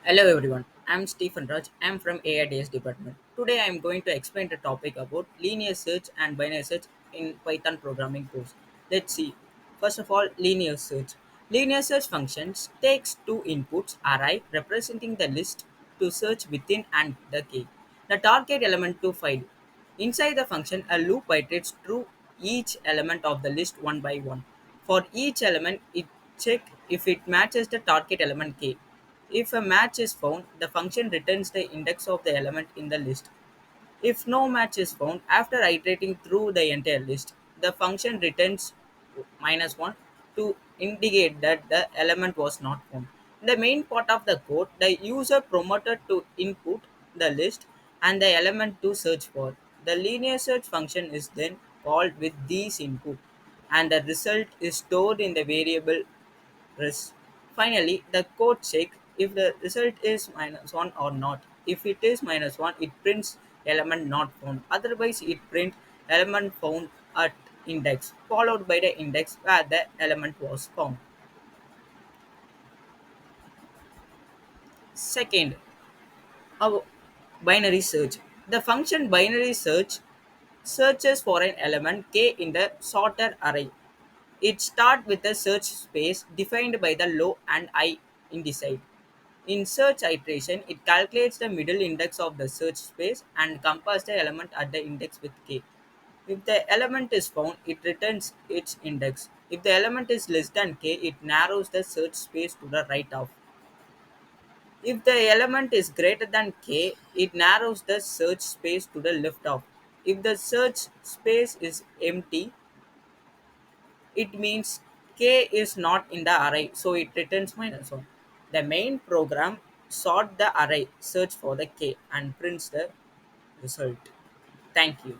Hello everyone, I'm Stephen Raj. I'm from AIDS department. Today I'm going to explain the topic about linear search and binary search in Python programming course. Let's see. First of all, linear search. Linear search functions takes two inputs array representing the list to search within and the key. The target element to find. Inside the function, a loop iterates through each element of the list one by one. For each element, it checks if it matches the target element k. If a match is found, the function returns the index of the element in the list. If no match is found, after iterating through the entire list, the function returns -1 to indicate that the element was not found. In the main part of the code, the user promoted to input the list and the element to search for. The linear search function is then called with these input and the result is stored in the variable res. Finally, the code check if the result is -1 or not. If it is -1, it prints element not found. Otherwise, it prints element found at index, followed by the index where the element was found. Second, our binary search. The function binary search searches for an element k in the sorted array. It starts with a search space defined by the low and high indices. In search iteration, it calculates the middle index of the search space and compares the element at the index with k. If the element is found, it returns its index. If the element is less than k, it narrows the search space to the right of. If the element is greater than k, it narrows the search space to the left of. If the search space is empty, it means k is not in the array, so it returns -1. The main program sort the array, search for the k, and prints the result. Thank you.